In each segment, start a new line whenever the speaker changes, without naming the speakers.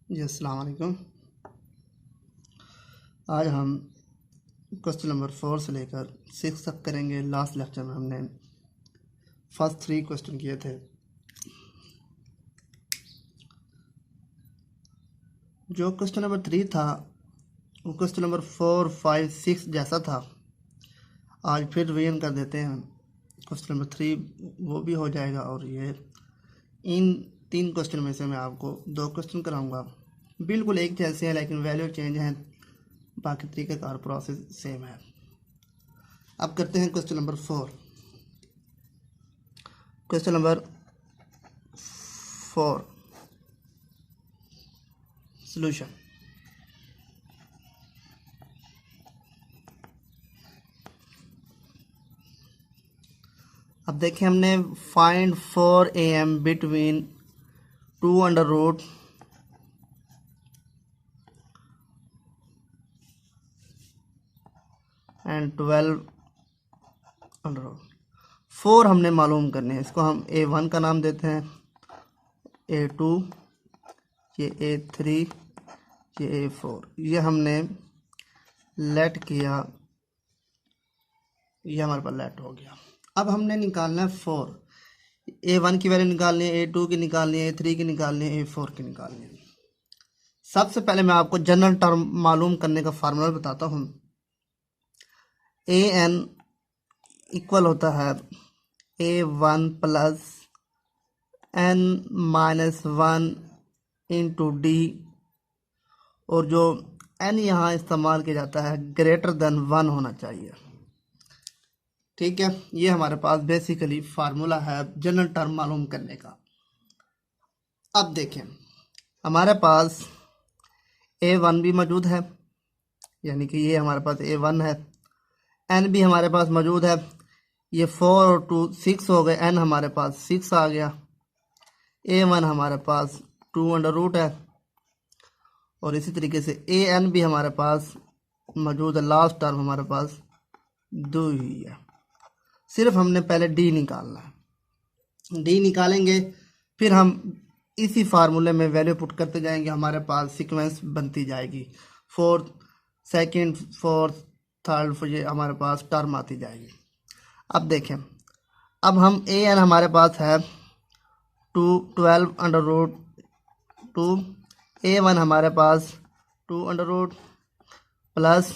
जी अस्सलाम वालेकुम। आज हम क्वेश्चन नंबर 4 से लेकर 6 तक करेंगे। लास्ट लेक्चर में हमने फर्स्ट 3 क्वेश्चन किए थे। जो क्वेश्चन नंबर 3 था वो क्वेश्चन नंबर 4, 5, 6 जैसा था। आज फिर रिवीजन कर देते हैं। क्वेश्चन नंबर 3 वो भी हो जाएगा और ये इन 3 क्वेश्चन में से मैं आपको 2 क्वेश्चन कराऊंगा। बिल्कुल एक जैसे हैं लेकिन वैल्यू चेंज है, बाकी तरीक़ेकार प्रोसेस सेम है। अब करते हैं question number 4। Question number 4 solution. अब देखें, हमने find 4 AM between 2 under root and 12 under root 4 हमने मालूम करने हैं। इसको हम A1 का नाम देते हैं, A2, ये A3, ये A4। ये हमने लेट किया, ये हमारे पास लेट हो गया। अब हमने निकालना है 4। A1 की वैल्यू निकालनी है, A2 की निकालनी है, A3 की निकालनी है, A4 की निकालनी है। सबसे पहले मैं आपको जनरल टर्म मालूम करने का फार्मूला बताता हूँ। AN इक्वल होता है A1 plus N-1 into D, और जो N यहाँ इस्तेमाल किया जाता है ग्रेटर देन 1 होना चाहिए। ठीक है, ये हमारे पास बेसिकली फार्मूला है जनरल टर्म मालूम करने का। अब देखें, हमारे पास A1 भी मौजूद है, यानी कि ये हमारे पास A1 है। N भी हमारे पास मौजूद है, ये 4 और 2 6 हो गए, N हमारे पास 6 आ गया। A1 हमारे पास 2 अंडर रूट है, और इसी तरीके से AN भी हमारे पास मौजूद है। लास्ट टर्म हमारे पास 2 ही है। सिर्फ हमने पहले D निकालना है। D निकालेंगे, फिर हम इसी फार्मूले में वैल्यू पुट करते जाएंगे। हमारे पास सीक्वेंस बनती जाएगी, 4th, 2nd, 4th, 3rd, ये हमारे पास टर्म आती जाएगी। अब देखें, अब हम AN हमारे पास है 12 अंडर रूट 2, A1 हमारे पास 2 अंडर रूट प्लस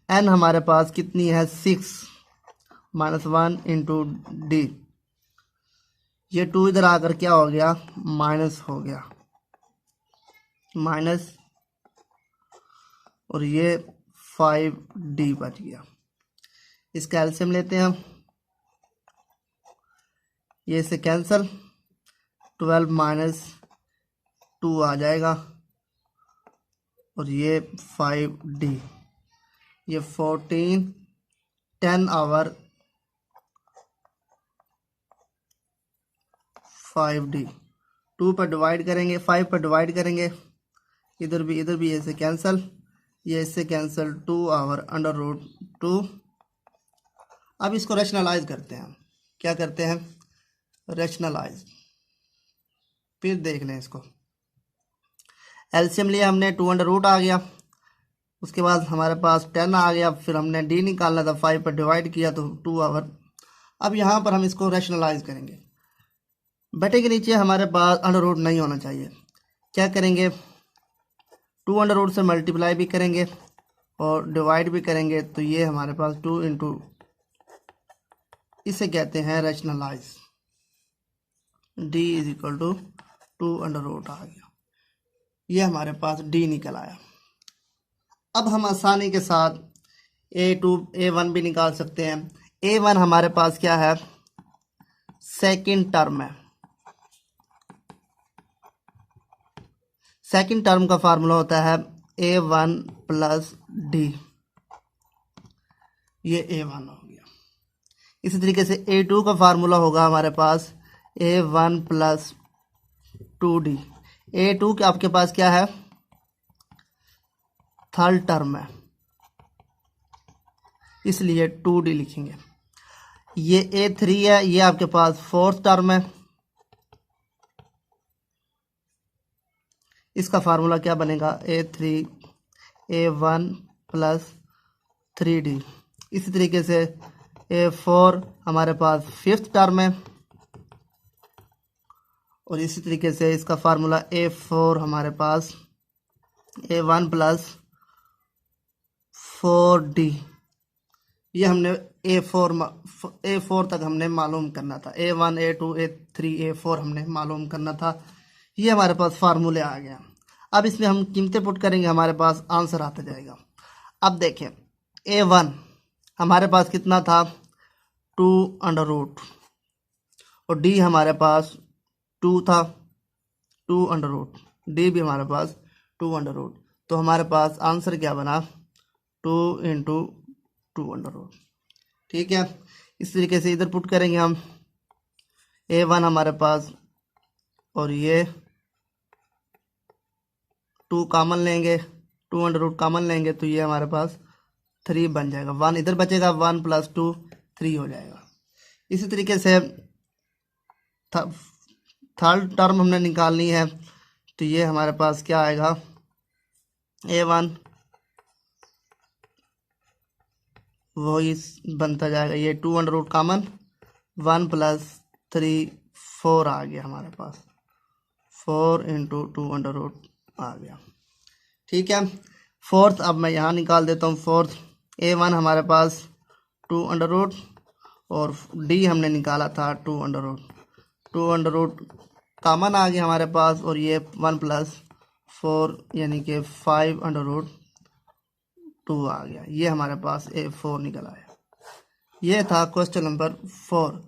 N हमारे पास कितनी है 6 माइनस 1 इंटू डी। ये 2 इधर आकर क्या हो गया, माइनस हो गया, माइनस, और ये 5D बच गया। इसका एलसीएम लेते हैं हम, ये से कैंसिल, 12 माइनस 2 आ जाएगा, और ये 5D, ये 14 10 आवर 5D। 2 पर डिवाइड करेंगे, 5 पर डिवाइड करेंगे, इधर भी ऐसे कैंसिल, ये इससे कैंसिल, 2 आवर अंडर रूट 2। अब इसको रैशनलाइज करते हैं। क्या करते हैं, रैशनलाइज। फिर देख लें इसको, एलसीएम लिया हमने, 2 अंडर रूट आ गया, उसके बाद हमारे पास 10 आ गया, फिर हमने डी निकालना था, 5 पर डिवाइड किया तो 2 आवर। अब यहाँ पर हम इसको रैशनलाइज करेंगे। बटे के नीचे हमारे पास अंडर रूट नहीं होना चाहिए। क्या करेंगे, 2 अंडर रूट से मल्टीप्लाई भी करेंगे और डिवाइड भी करेंगे, तो ये हमारे पास 2 इंटू, इसे कहते हैं rationalise. D is equal to 2 under root आ गया, ये हमारे पास डी निकल आया। अब हम आसानी के साथ A2 A1 भी निकाल सकते हैं। A1 हमारे पास क्या है, सेकंड टर्म है। सेकंड टर्म का फार्मूला होता है A1 प्लस डी, ये A1 हो गया। इसी तरीके से A2 का फार्मूला होगा हमारे पास A1 प्लस 2D। A2 के आपके पास क्या है, थर्ड टर्म है, इसलिए 2D लिखेंगे। ये A3 है, ये आपके पास फोर्थ टर्म है, इसका फार्मूला क्या बनेगा, A1 प्लस 3D। इसी तरीके से A4 हमारे पास फिफ्थ टर्म है, और इसी तरीके से इसका फार्मूला A4 हमारे पास A1 प्लस 4D। ये हमने A4 तक हमने मालूम करना था, A1 A2 A3 A4 हमने मालूम करना था। ये हमारे पास फार्मूले आ गया। अब इसमें हम कीमतें पुट करेंगे, हमारे पास आंसर आता जाएगा। अब देखें, A1 हमारे पास कितना था, 2√, और D हमारे पास 2 था, 2√, D भी हमारे पास 2√। तो हमारे पास आंसर क्या बना, 2 × 2√। ठीक है, इस तरीके से इधर पुट करेंगे हम। A1 हमारे पास, और ये 2 कॉमन लेंगे, 2√, कॉमन लेंगे, तो ये हमारे पास 3 बन जाएगा। 1 इधर बचेगा, 1 + 2 3 हो जाएगा। इसी तरीके से थर्ड टर्म हमने निकालनी है, तो ये हमारे पास क्या आएगा, A1 वही बनता जाएगा, ये 2√, कॉमन, 1 + 3 4 आ गया हमारे पास, 4 × 2√, आ गया। ठीक है, फोर्थ अब मैं यहाँ निकाल देता हूँ। फोर्थ A1 हमारे पास 2√, और D हमने निकाला था 2√, 2√ कॉमन आ गया हमारे पास, और ये 1 + 4 यानी कि 5√2 आ गया। ये हमारे पास A4 निकल आया। ये था क्वेश्चन नंबर 4।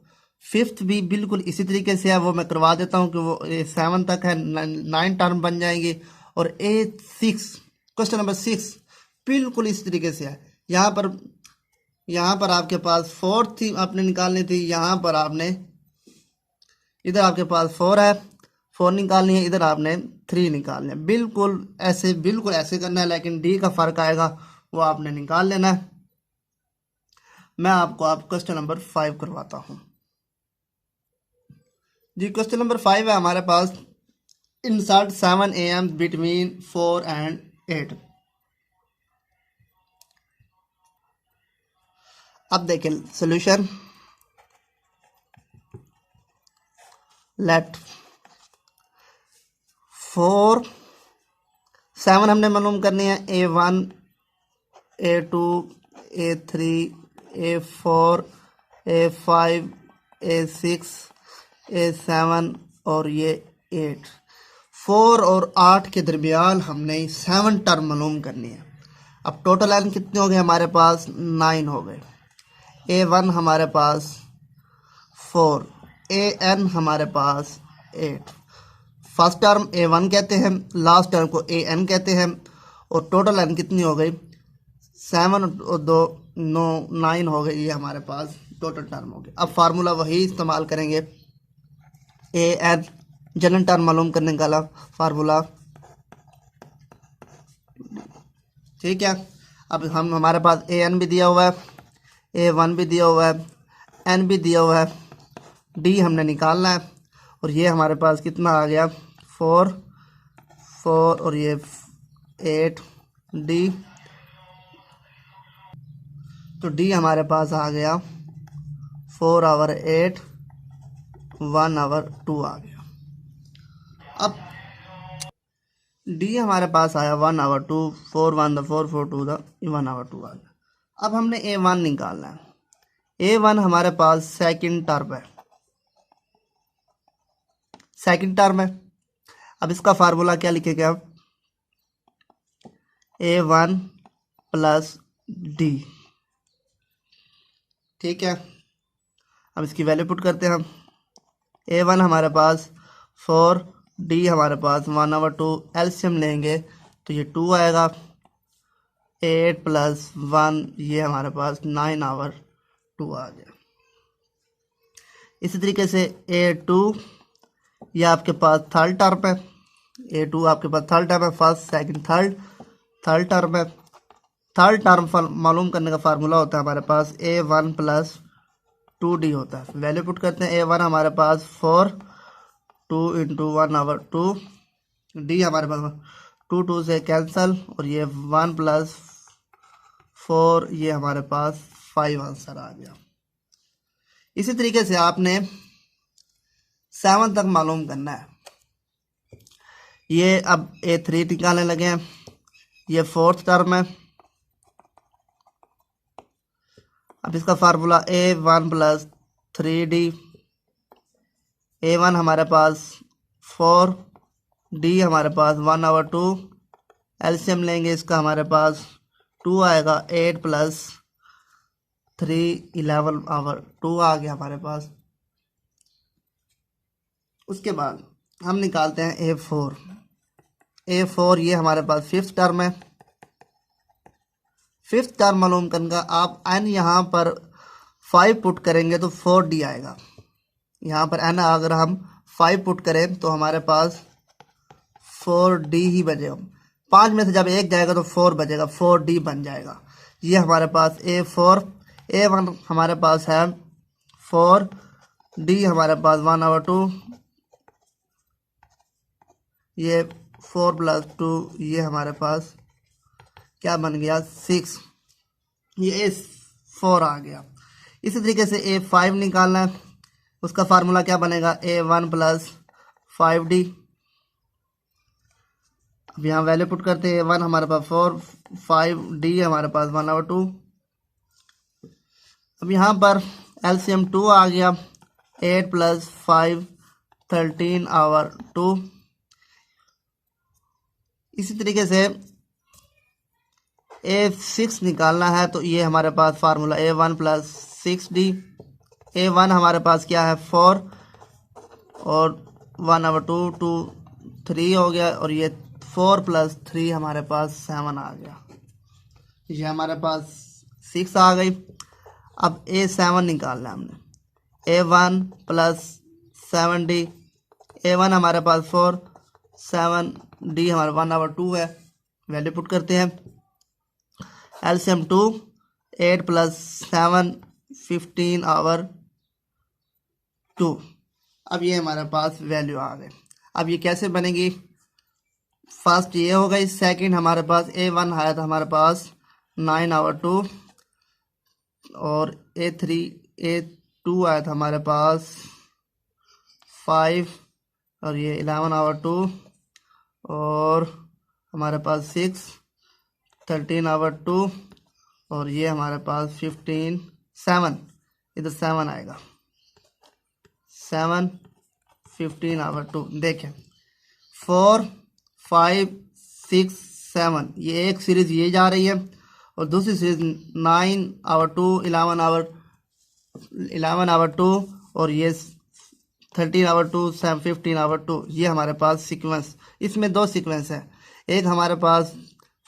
फिफ्थ भी बिल्कुल इसी तरीके से है, वो मैं करवा देता हूँ कि वो 7 तक है, 9 टर्म बन जाएंगी। और A6 क्वेश्चन नंबर 6 बिल्कुल इस तरीके से है। यहाँ पर आपके पास 4 थी, आपने निकालनी थी। यहाँ पर आपने, इधर आपके पास 4 है, 4 निकालनी है, इधर आपने 3 निकालनी है। बिल्कुल ऐसे करना है, लेकिन D का फर्क आएगा, वो आपने निकाल लेना है। मैं आपको क्वेश्चन नंबर 5 करवाता हूँ जी। क्वेश्चन नंबर 5 है हमारे पास, इंसर्ट 7 AM बिटवीन 4 and 8। अब देखें सोल्यूशन, लेट 4 7 हमने मालूम करनी है, A1 A2 A3 A4 A5 A6 A7 और ये 8। 4 और 8 के दरमियान हमने 7 टर्म मालूम करनी है। अब टोटल एन कितने हो गए हमारे पास, 9 हो गए। A1 हमारे पास 4, AN हमारे पास 8। फर्स्ट टर्म A1 कहते हैं, लास्ट टर्म को AN कहते हैं, और टोटल एन कितनी हो गई, 7 और 2 9 9 हो गई। ये हमारे पास टोटल टर्म हो गई। अब फार्मूला वही इस्तेमाल करेंगे, AN जनरल टर्म मालूम करने का फार्मूला। ठीक है, अब हमारे पास AN भी दिया हुआ है, A1 भी दिया हुआ है, N भी दिया हुआ है, D हमने निकालना है। और ये हमारे पास कितना आ गया, 4 और ये 8 D। तो D हमारे पास आ गया 4 और 8 1 और 2 आ गया। अब D हमारे पास आया 1 और 2, 4 1 द 4 4 2 द 1 और 2 आ गया। अब हमने A1 निकालना है। A1 हमारे पास सेकंड टर्म है, सेकंड टर्म है। अब इसका फार्मूला क्या लिखेगा, A1 + D। ठीक है, अब इसकी वैल्यू पुट करते हैं हम। A1 हमारे पास 4, D हमारे पास 1 और 2, एलसीएम लेंगे तो ये 2 आएगा। 8 + 1 ये हमारे पास 9 और 2 आ गया। इसी तरीके से A2 ये आपके पास थर्ड टर्म है, A2 आपके पास थर्ड टर्म है, फर्स्ट सेकंड थर्ड टर्म है। थर्ड टर्म मालूम करने का फार्मूला होता है हमारे पास A1 + 2D होता है। वैल्यू पुट करते हैं। A1 हमारे पास 4, 2 × 1 और 2, डी हमारे पास 2 से कैंसल, और ये 1+4, ये हमारे पास 5 आंसर आ गया। इसी तरीके से आपने 7 तक मालूम करना है। ये अब A3 निकालने लगे हैं, ये 4th टर्म है। अब इसका फार्मूला A1 + 3D, A1 हमारे पास 4, D हमारे पास 1/2, एलसीएम लेंगे इसका, हमारे पास 2 आएगा, 8 + 3 11/2 आ गया हमारे पास। उसके बाद हम निकालते हैं A4 ये हमारे पास 5th टर्म है। 5th टर्म मालूम करने का, आप n यहाँ पर 5 पुट करेंगे तो 4D आएगा। यहाँ पर n अगर हम 5 पुट करें तो हमारे पास 4D ही बचेगा। 5 में से जब 1 जाएगा तो 4 बचेगा, 4D बन जाएगा। ये हमारे पास A4, A1 हमारे पास है 4, D हमारे पास 1/2, ये 4 + 2, ये हमारे पास क्या बन गया 6, ये A4 आ गया। इसी तरीके से A5 निकालना है, उसका फार्मूला क्या बनेगा, A1 + 5D। अब यहाँ वैल्यू पुट करते हैं, A1 हमारे पास 4, 5D हमारे पास 1/2। अब यहाँ पर एलसीएम 2 आ गया, 8 + 5 13/2। इसी तरीके से A6 निकालना है, तो ये हमारे पास फार्मूला A1 + 6D। A1 हमारे पास क्या है 4, और 1/2 2 3 हो गया, और ये 4 + 3 हमारे पास 7 आ गया। ये हमारे पास 6 आ गई। अब A7 निकालना है हमने, A1 + 7D। A1 हमारे पास 4, 7D हमारा 1/2 है, वैल्यू पुट करते हैं, एलसीएम 2, 8 + 7 15/2। अब ये हमारे पास वैल्यू आ गई। अब ये कैसे बनेगी, फर्स्ट ये हो गई, सेकंड हमारे पास A1 आया था हमारे पास 9/2, और A2 आया था हमारे पास 5, और ये 11/2, और हमारे पास 6 13/2, और ये हमारे पास 7 इधर 7 आएगा, 7 15/2। देखें 4 5 6 7, ये एक सीरीज ये जा रही है, और दूसरी सीरीज 9/2 11/2, और ये 13/2 15/2। ये हमारे पास सीक्वेंस, इसमें 2 सीक्वेंस है, एक हमारे पास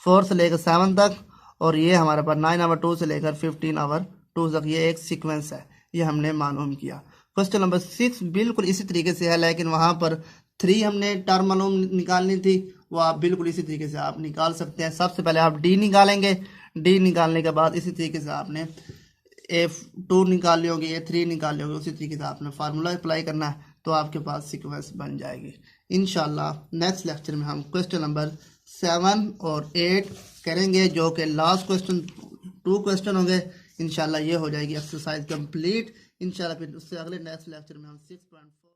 4 से लेकर 7 तक, और ये हमारे पास 9/2 से लेकर 15/2 तक, ये एक सीक्वेंस है। ये हमने मालूम किया। क्वेश्चन नंबर 6 बिल्कुल इसी तरीके से है, लेकिन वहाँ पर 3 हमने टर्म मालूम निकालनी थी, वो आप बिल्कुल इसी तरीके से आप निकाल सकते हैं। सबसे पहले आप D निकालेंगे, D निकालने के बाद इसी तरीके से आपने A2 निकाल लोगे, A3 निकाल लोगे, उसी तरीके से आपने फार्मूला अप्लाई करना है, तो आपके पास सीक्वेंस बन जाएगी। इंशाल्लाह नेक्स्ट लेक्चर में हम क्वेश्चन नंबर 7 और 8 करेंगे, जो कि लास्ट क्वेश्चन 2 क्वेश्चन होंगे। इंशाल्लाह ये हो जाएगी एक्सरसाइज कंप्लीट। इंशाल्लाह फिर उससे अगले नेक्स्ट लेक्चर में हम 6.4